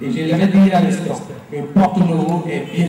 Et je l'avais dit à l'instant, que Porto Novo est bien.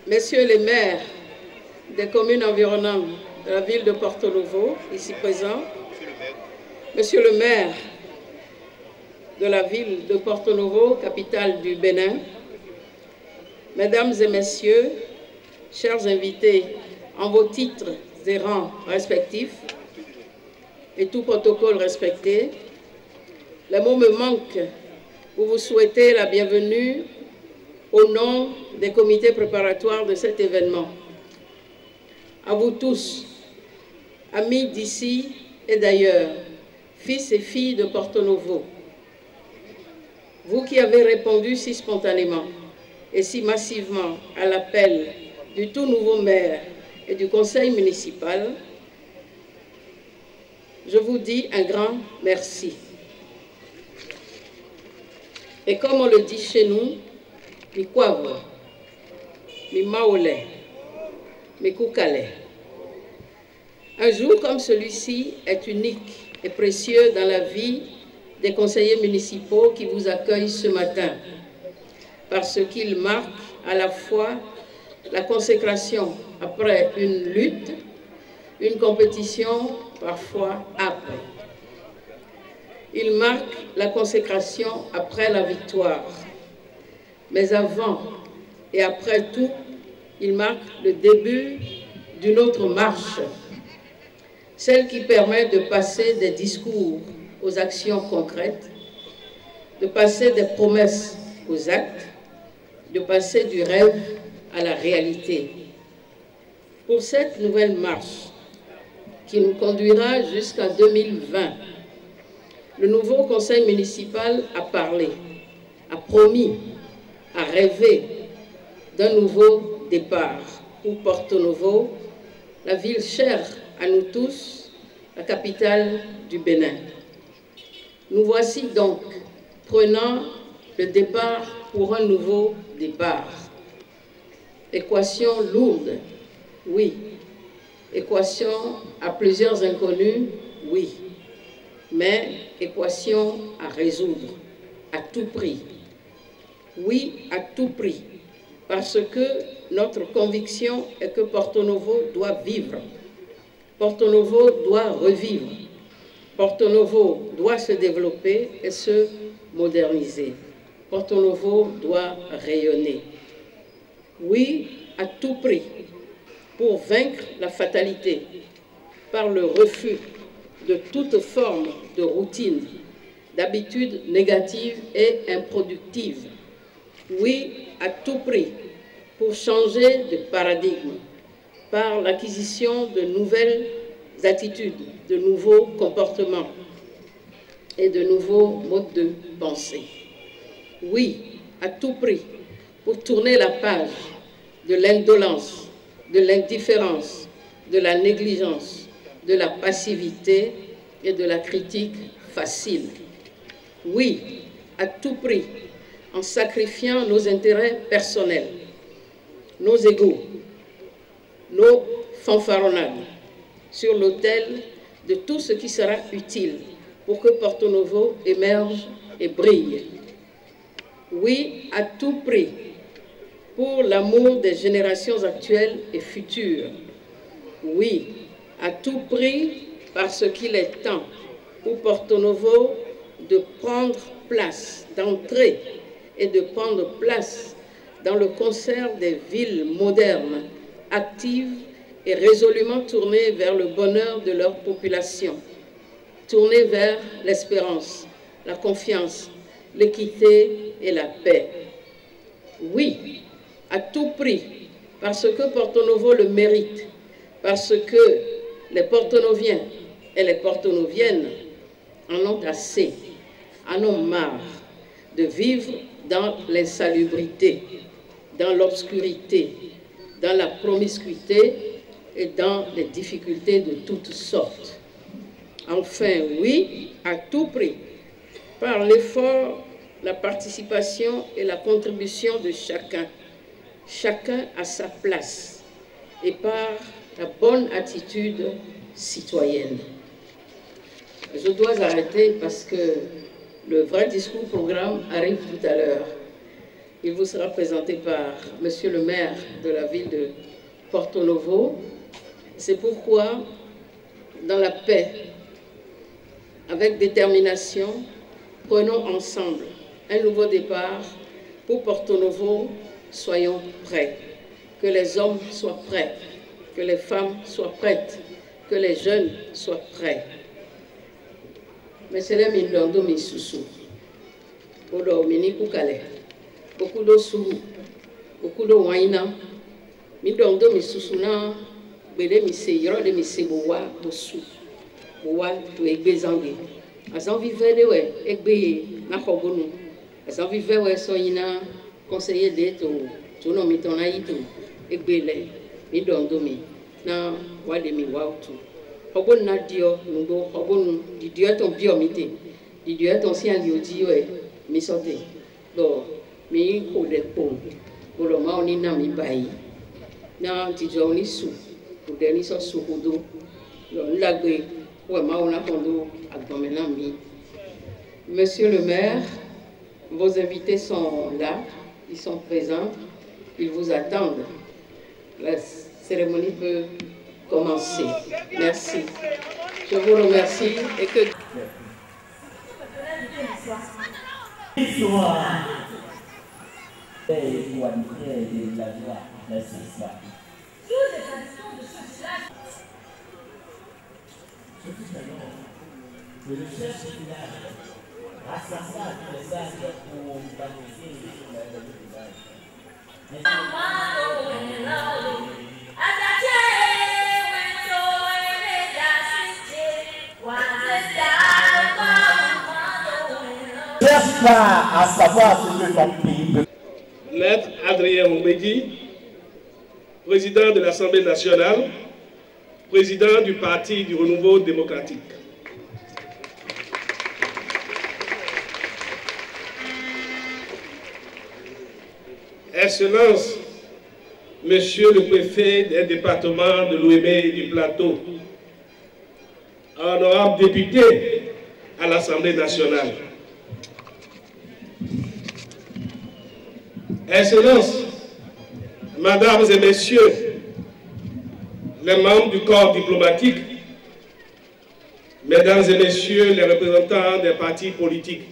Messieurs les maires des communes environnantes de la ville de Porto Novo, ici présents, Monsieur le maire de la ville de Porto Novo, capitale du Bénin, Mesdames et Messieurs, chers invités, en vos titres et rangs respectifs et tout protocole respecté, les mots me manquent pour vous souhaiter la bienvenue au nom des comités préparatoires de cet événement. À vous tous, amis d'ici et d'ailleurs, fils et filles de Porto Novo, vous qui avez répondu si spontanément et si massivement à l'appel du tout nouveau maire et du conseil municipal, je vous dis un grand merci. Et comme on le dit chez nous, mi kwavo, mi maole, mi kukale. Un jour comme celui-ci est unique et précieux dans la vie des conseillers municipaux qui vous accueillent ce matin, parce qu'il marque à la fois la consécration après une lutte, une compétition parfois âpre. Il marque la consécration après la victoire. Mais avant et après tout, il marque le début d'une autre marche, celle qui permet de passer des discours aux actions concrètes, de passer des promesses aux actes, de passer du rêve à la réalité. Pour cette nouvelle marche, qui nous conduira jusqu'en 2020, le nouveau conseil municipal a parlé, a promis, a rêvé d'un nouveau départ pour Porto Novo, la ville chère à nous tous, la capitale du Bénin. Nous voici donc prenant le départ pour un nouveau départ. Équation lourde, oui. Équation à plusieurs inconnus, oui. Mais équation à résoudre à tout prix. Oui à tout prix, parce que notre conviction est que Porto Novo doit vivre. Porto Novo doit revivre. Porto Novo doit se développer et se moderniser. Porto Novo doit rayonner. Oui à tout prix, pour vaincre la fatalité, par le refus de toute forme de routine, d'habitudes négatives et improductives. Oui à tout prix, pour changer de paradigme, par l'acquisition de nouvelles attitudes, de nouveaux comportements et de nouveaux modes de pensée. Oui à tout prix, pour tourner la page de l'indolence, de l'indifférence, de la négligence, de la passivité et de la critique facile. Oui à tout prix, en sacrifiant nos intérêts personnels, nos égos, nos fanfaronnades, sur l'autel de tout ce qui sera utile pour que Porto Novo émerge et brille. Oui à tout prix, pour l'amour des générations actuelles et futures. Oui à tout prix, parce qu'il est temps pour Porto Novo de prendre place, d'entrer et de prendre place dans le concert des villes modernes, actives et résolument tournées vers le bonheur de leur population, tournées vers l'espérance, la confiance, l'équité et la paix. Oui à tout prix, parce que Porto Novo le mérite, parce que les Porto-Noviens et les Porto-Noviennes en ont assez, en ont marre de vivre dans l'insalubrité, dans l'obscurité, dans la promiscuité et dans les difficultés de toutes sortes. Enfin, oui, à tout prix, par l'effort, la participation et la contribution de chacun, chacun à sa place, et par la bonne attitude citoyenne. Je dois arrêter parce que le vrai discours programme arrive tout à l'heure. Il vous sera présenté par Monsieur le maire de la ville de Porto Novo. C'est pourquoi, dans la paix, avec détermination, prenons ensemble un nouveau départ pour Porto Novo. Soyons prêts, que les hommes soient prêts, que les femmes soient prêtes, que les jeunes soient prêts. Mais c'est là que mi susu, odo mini kukale, beaucoup de sou, beaucoup de waina, mi dondo mi susu na, bele mi se yoro de mi se bowa bosu, bowa to egbe zangi. Azan vive de we egbe na kogonu, azan vive we so yina. Conseiller d'être au nom de Naïto et Bélé, et d'Ondomi, na Wademi Wautu. Obon Nadio, Nubo, Obon, Dieu ton biomité, Dieu ton sien Yodi, mi sorte. Donc, mi ko de pont, pour le moment, on est dans mi bailli. Na Dijon ni sou, pour dernier so soukodo, l'agbe, ouais, ma on a kondo, agdomena mi. Monsieur le maire, vos invités sont là. Ils sont présents, ils vous attendent. La cérémonie peut commencer. Merci. Je vous remercie et que... À savoir ce que ton pays. Maître Adrien Oumegui, président de l'Assemblée nationale, président du Parti du Renouveau démocratique. Excellence, Monsieur le préfet des départements de l'Ouémé et du Plateau, honorable député à l'Assemblée nationale, Excellences, Mesdames et Messieurs, les membres du corps diplomatique, Mesdames et Messieurs les représentants des partis politiques,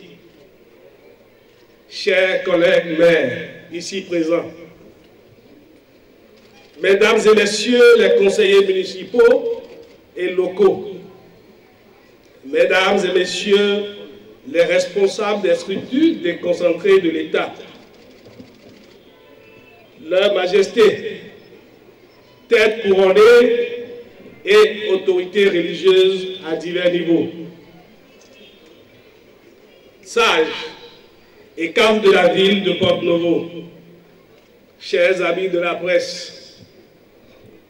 chers collègues maires ici présents, Mesdames et Messieurs les conseillers municipaux et locaux, Mesdames et Messieurs les responsables des structures déconcentrées de l'État, Leur Majesté, tête couronnée et autorités religieuses à divers niveaux, sages et cadres de la ville de Porto-Novo, chers amis de la presse,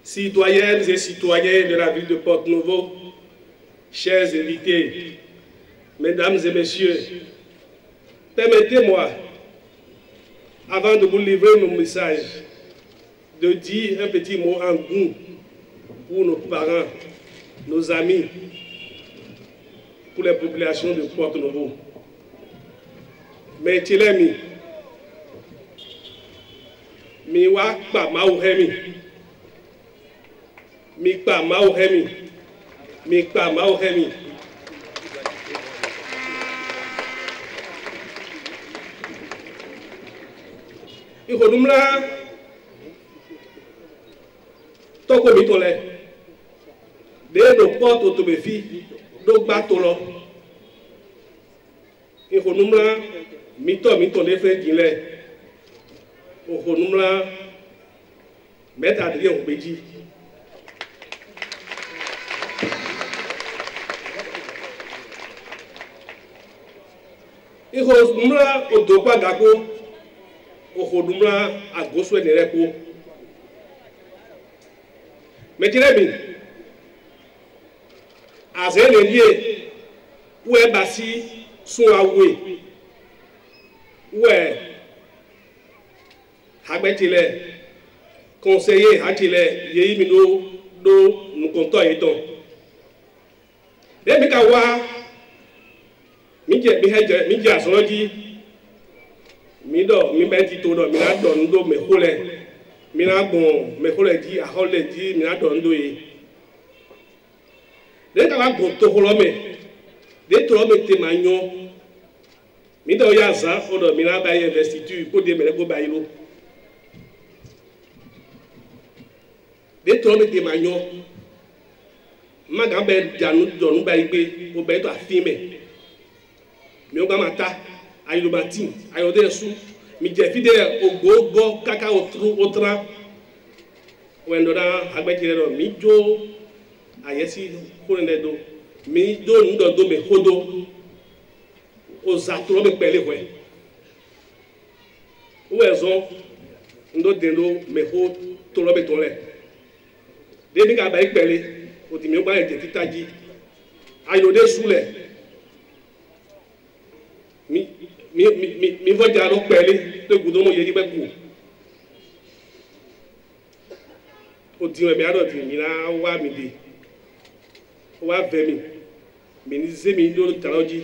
citoyennes et citoyens de la ville de Porto-Novo, chers invités, mesdames et messieurs, permettez-moi, avant de vous livrer mon message, de dire un petit mot en goût pour nos parents, nos amis, pour les populations de Porto-Novo. Mais Tilemi, mi wa pa mauhemi, mi pa mauhemi, mi pa mauhemi. Ikodumla toko mi tole de do porto to be fi do gba to lo ikodumla mi to le fe jinle ikodumla meta de o beji ikodumla o do pa gago ikodumla agoso enere ko. Mais Jérémie, à ce lieu où est bâti son avoué, où est Habetile, conseiller Hatile, Yéimino, do nous comptons et donc. Et Mikawa, Midia Sonodi, Mido, Mibeti Todo, Minado, Mehole. Mina bon me ko le di a ho le di mina do ndo yi de ka ba go to ho lo me de to lo me te manyo mi do ya za o do mina ba investiture ko de me le go ba yi lo de to lo me te manyo ma ga be janu do nu ba yi pe o be to afime mi o ga mata ayi lo ba tin ayo de su mi je fide ogogo kaka otra wendo da agbetire do mi jo ayesi kurende do mi do ndo do me hodo o za to be pele we o ezo ndo dendo me ho to lo be to le de mi ka ba ipele o ti mi o ba e te titaji ayo de sule mi voja lo pele to gudo mo yeji pe ku o ti we mi ado ti mi na wa mi de wa ve mi ni ze mi do taloji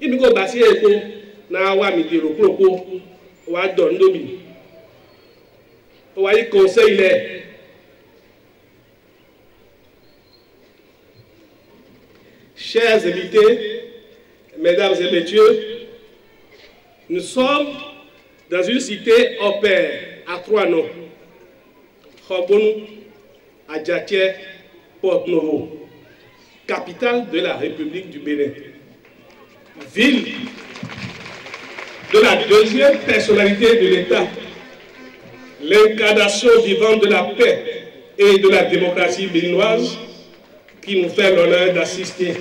imi ko ba si epo na wa mi de ro pro wa do ndo mi o wa yi conseil le chers invités, mesdames et messieurs, nous sommes dans une cité au pair à trois noms. Khobonu, Adjatie, Porto-Novo, capitale de la République du Bénin. Ville de la deuxième personnalité de l'État, l'incarnation vivante de la paix et de la démocratie béninoise, qui nous fait l'honneur d'assister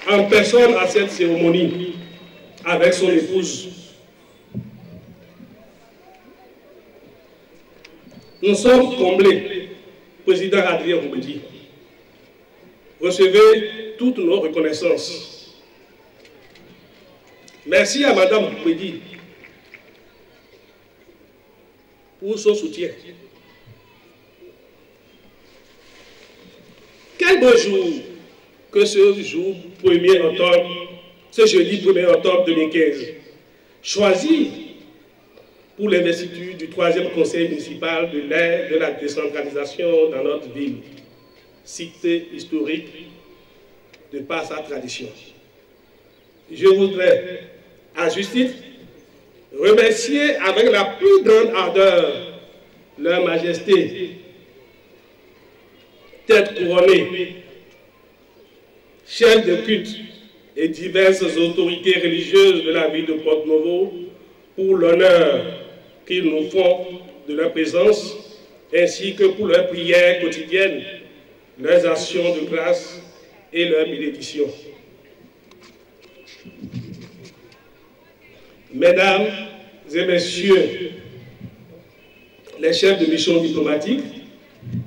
en personne à cette cérémonie avec son épouse. Nous sommes comblés, Président Adrien Roubedi. Recevez toutes nos reconnaissances. Merci à Madame Roubedi pour son soutien. Quel beau jour que ce jour 1er octobre, ce jeudi 1er octobre 2015, choisi pour l'investiture du 3e conseil municipal de l'aide de la décentralisation dans notre ville, cité historique de par sa tradition. Je voudrais, à juste titre, remercier avec la plus grande ardeur leur Majesté, tête couronnée, chefs de culte et diverses autorités religieuses de la ville de Porto-Novo pour l'honneur qu'ils nous font de leur présence, ainsi que pour leurs prières quotidiennes, leurs actions de grâce et leurs bénédictions. Mesdames et messieurs, les chefs de mission diplomatique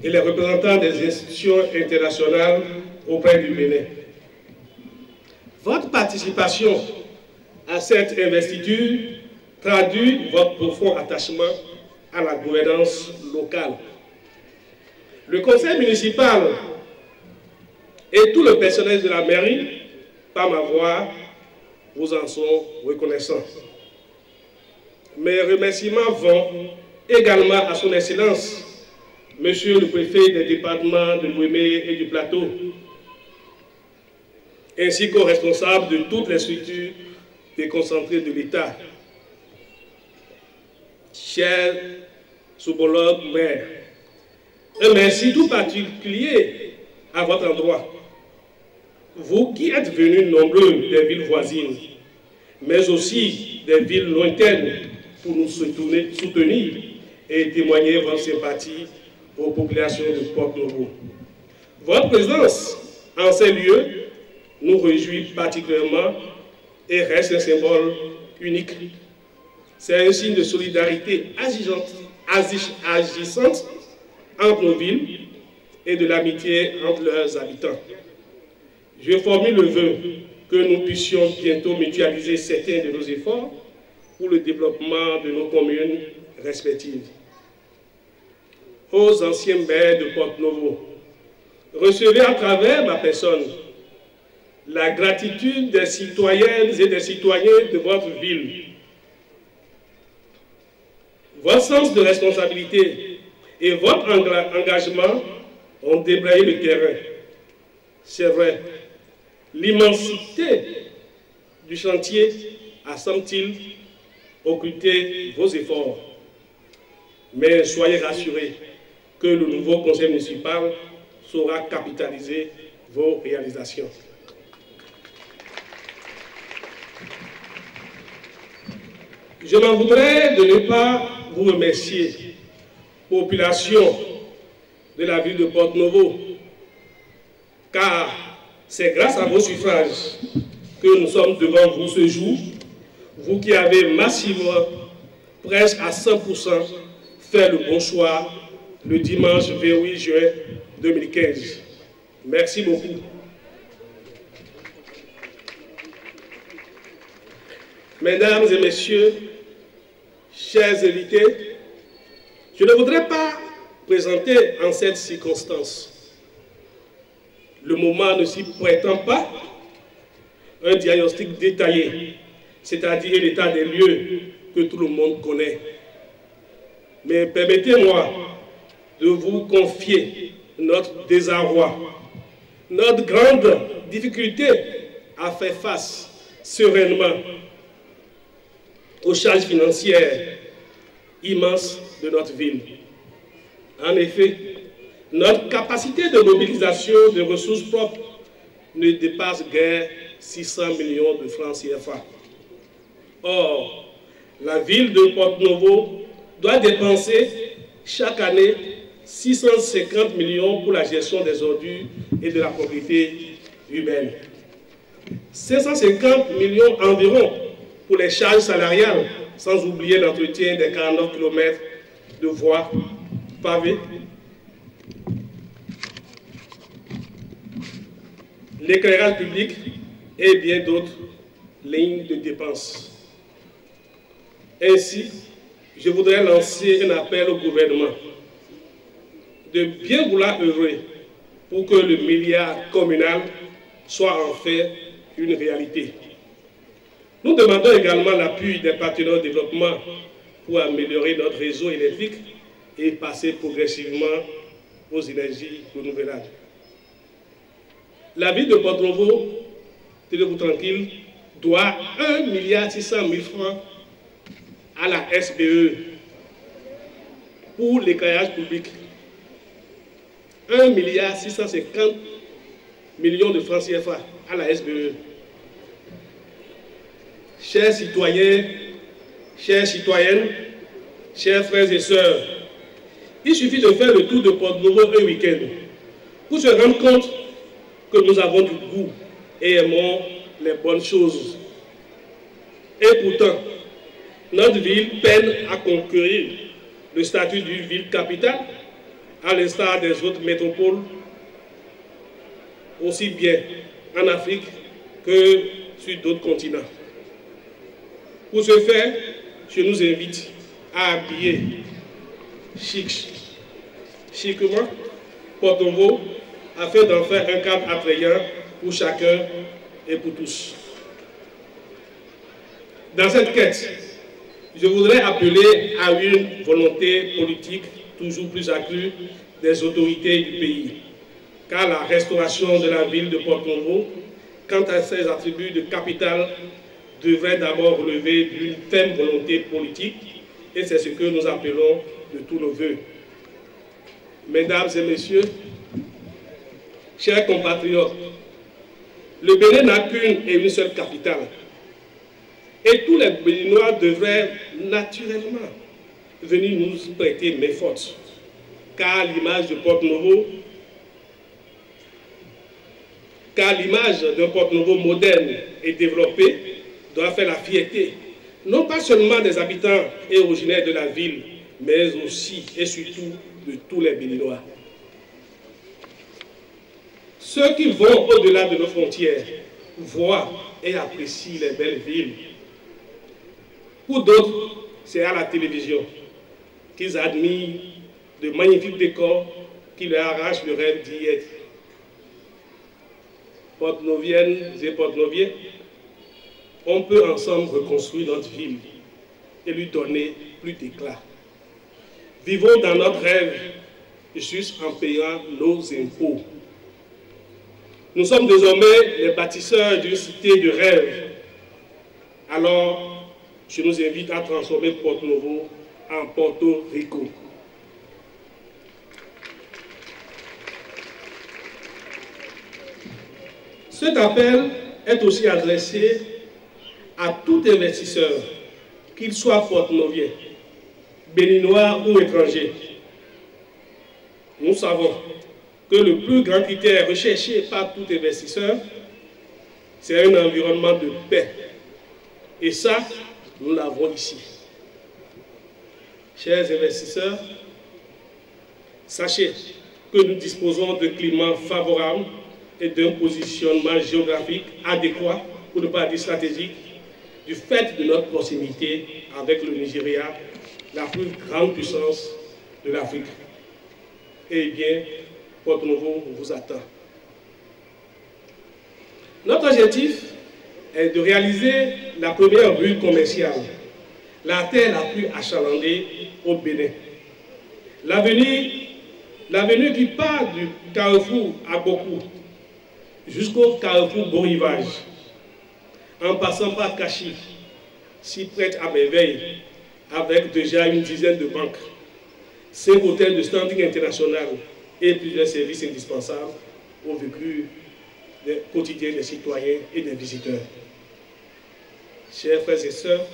et les représentants des institutions internationales auprès du Bénin, votre participation à cette investiture traduit votre profond attachement à la gouvernance locale. Le conseil municipal et tout le personnel de la mairie, par ma voix, vous en sont reconnaissants. Mes remerciements vont également à son Excellence, Monsieur le préfet des départements de Louémé et du Plateau, ainsi qu'aux responsables de toutes les structures déconcentrées de l'État. Chers sous-homologues maires, un merci tout particulier à votre endroit. Vous qui êtes venus nombreux des villes voisines, mais aussi des villes lointaines pour nous soutenir et témoigner votre sympathie aux populations de Porto-Novo. Votre présence en ces lieux nous réjouit particulièrement et reste un symbole unique. C'est un signe de solidarité agissante entre nos villes et de l'amitié entre leurs habitants. Je formule le vœu que nous puissions bientôt mutualiser certains de nos efforts pour le développement de nos communes respectives. Aux anciens maires de Porto-Novo, recevez à travers ma personne la gratitude des citoyennes et des citoyens de votre ville. Votre sens de responsabilité et votre engagement ont débrayé le terrain. C'est vrai, l'immensité du chantier a, semble-t-il, occulté vos efforts. Mais soyez rassurés que le nouveau conseil municipal saura capitaliser vos réalisations. Je m'en voudrais de ne pas vous remercier, population de la ville de Porto-Novo, car c'est grâce à vos suffrages que nous sommes devant vous ce jour, vous qui avez massivement, presque à 100%, fait le bon choix le dimanche 28 juin 2015. Merci beaucoup. Mesdames et messieurs, chers invités, je ne voudrais pas présenter en cette circonstance, le moment ne s'y prêtant pas, un diagnostic détaillé, c'est-à-dire l'état des lieux que tout le monde connaît. Mais permettez-moi de vous confier notre désarroi, notre grande difficulté à faire face sereinement aux charges financières immenses de notre ville. En effet, notre capacité de mobilisation de ressources propres ne dépasse guère 600 millions de francs CFA. Or, la ville de Porto-Novo doit dépenser chaque année 650 millions pour la gestion des ordures et de la propriété urbaine. 550 millions environ pour les charges salariales, sans oublier l'entretien des 49 km de voies pavées, l'éclairage public et bien d'autres lignes de dépenses. Ainsi, je voudrais lancer un appel au gouvernement de bien vouloir œuvrer pour que le milliard communal soit en fait une réalité. Nous demandons également l'appui des partenaires de développement pour améliorer notre réseau électrique et passer progressivement aux énergies renouvelables. La ville de Porto-Novo, tenez-vous tranquille, doit 1,6 milliard francs à la SBE pour l'éclairage public. 1,650 milliard de francs CFA à la SBE. Chers citoyens, chères citoyennes, chers frères et sœurs, il suffit de faire le tour de Porto-Novo un week-end pour se rendre compte que nous avons du goût et aimons les bonnes choses. Et pourtant, notre ville peine à conquérir le statut d'une ville capitale, à l'instar des autres métropoles, aussi bien en Afrique que sur d'autres continents. Pour ce faire, je nous invite à habiller chiquement Porto-Novo afin d'en faire un cadre attrayant pour chacun et pour tous. Dans cette quête, je voudrais appeler à une volonté politique toujours plus accrue des autorités du pays, car la restauration de la ville de Porto-Novo, quant à ses attributs de capitale, devrait d'abord relever d'une ferme volonté politique, et c'est ce que nous appelons de tous nos voeux. Mesdames et messieurs, chers compatriotes, le Bénin n'a qu'une et une seule capitale. Et tous les Béninois devraient naturellement venir nous prêter main forte. Car l'image de Porto-Novo, d'un Porto-Novo moderne et développé doit faire la fierté, non pas seulement des habitants et originaires de la ville, mais aussi et surtout de tous les Béninois. Ceux qui vont au-delà de nos frontières voient et apprécient les belles villes. Pour d'autres, c'est à la télévision qu'ils admirent de magnifiques décors qui leur arrachent le rêve d'y être. Porto-Noviennes et Porto-Noviens, on peut ensemble reconstruire notre ville et lui donner plus d'éclat. Vivons dans notre rêve juste en payant nos impôts. Nous sommes désormais les bâtisseurs d'une cité de rêve. Alors, je nous invite à transformer Porto-Novo en Porto Rico. Cet appel est aussi adressé à tout investisseur, qu'il soit porto-novien, béninois ou étranger. Nous savons que le plus grand critère recherché par tout investisseur, c'est un environnement de paix. Et ça, nous l'avons ici. Chers investisseurs, sachez que nous disposons de climats favorables et d'un positionnement géographique adéquat, pour ne pas dire stratégique, du fait de notre proximité avec le Nigeria, la plus grande puissance de l'Afrique. Eh bien, Porto-Novo vous attend. Notre objectif est de réaliser la première rue commerciale, la terre la plus achalandée au Bénin. L'avenue qui part du carrefour à Bokou jusqu'au carrefour Bon Rivage, en passant par Kachi, si prête à merveille, avec déjà une dizaine de banques, 5 hôtels de standing international et plusieurs services indispensables au vécu quotidien des citoyens et des visiteurs. Chers frères et sœurs,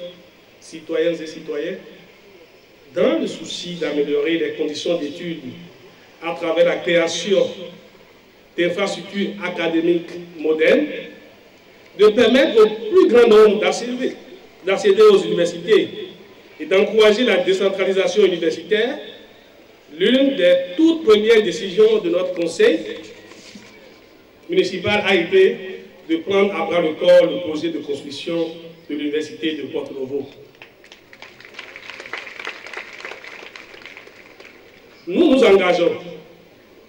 citoyennes et citoyens, dans le souci d'améliorer les conditions d'études à travers la création d'infrastructures académiques modernes, de permettre au plus grand nombre d'accéder aux universités et d'encourager la décentralisation universitaire, l'une des toutes premières décisions de notre conseil municipal a été de prendre à bras le corps le projet de construction de l'université de Porto-Novo. Nous nous engageons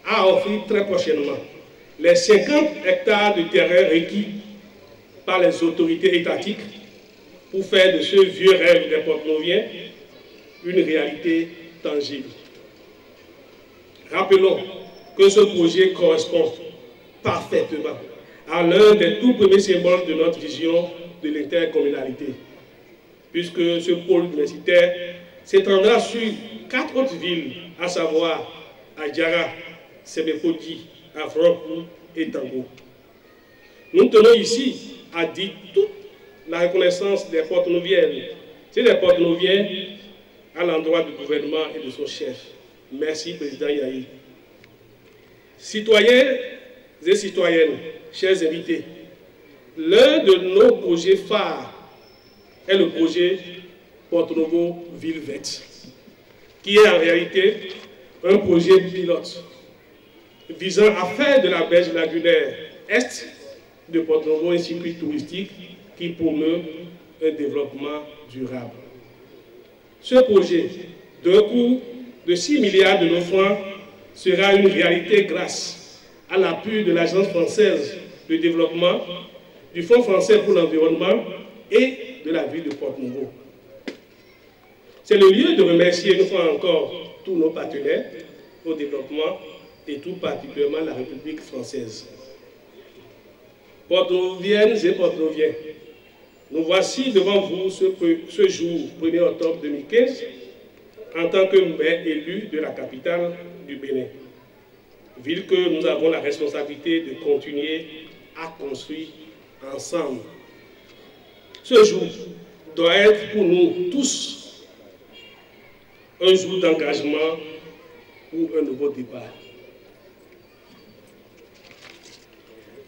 à offrir très prochainement les 50 hectares de terrain requis par les autorités étatiques pour faire de ce vieux rêve des Porto-Noviens une réalité tangible. Rappelons que ce projet correspond parfaitement à l'un des tout premiers symboles de notre vision de l'intercommunalité, puisque ce pôle universitaire s'étendra sur 4 autres villes, à savoir Adjara, Sebekodi, Afrokou et Tango. Nous tenons ici à dire toute la reconnaissance des Porte-Noviennes. C'est des Porte-Noviens à l'endroit du gouvernement et de son chef. Merci, Président Yahi. Citoyens et citoyennes, chers invités, l'un de nos projets phares est le projet Porte-Novo Ville Verte, qui est en réalité un projet pilote visant à faire de la berge lagunaire est de Porte-Novo un circuit touristique qui promeut un développement durable. Ce projet, d'un coût de 6 milliards de nos francs, sera une réalité grâce à l'appui de l'Agence française de développement, du Fonds français pour l'environnement et de la ville de Porte-Novo. C'est le lieu de remercier une fois encore tous nos partenaires au développement et tout particulièrement la République française. Porte-Noviennes et Porte-Noviens, nous voici devant vous ce jour, 1er octobre 2015, en tant que maire élu de la capitale du Bénin, ville que nous avons la responsabilité de continuer à construire ensemble. Ce jour doit être pour nous tous un jour d'engagement ou un nouveau départ.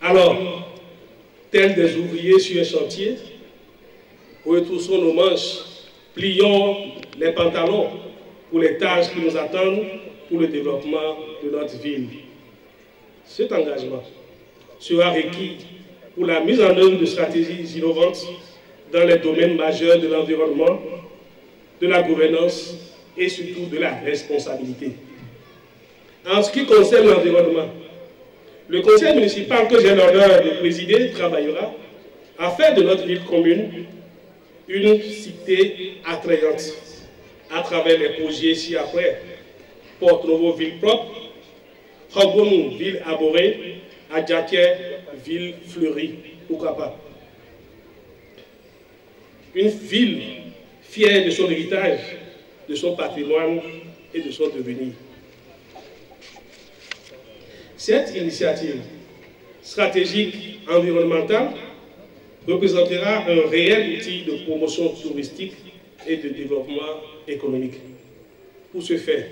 Alors, tels des ouvriers sur un chantier, retroussons nos manches, plions les pantalons pour les tâches qui nous attendent pour le développement de notre ville. Cet engagement sera requis pour la mise en œuvre de stratégies innovantes dans les domaines majeurs de l'environnement, de la gouvernance et surtout de la responsabilité. En ce qui concerne l'environnement, le conseil municipal que j'ai l'honneur de présider travaillera à faire de notre ville commune une cité attrayante à travers les projets ci-après. Porte-Novo ville propre, Hogonou ville arborée, Adjaké ville fleurie, pourquoi pas. Une ville fière de son héritage, de son patrimoine et de son devenir. Cette initiative stratégique environnementale représentera un réel outil de promotion touristique et de développement économique. Pour ce faire,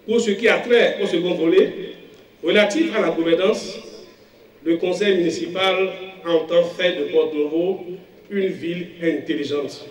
pour ce qui a trait au second volet, relatif à la gouvernance, le conseil municipal entend faire de Porte-Novo une ville intelligente,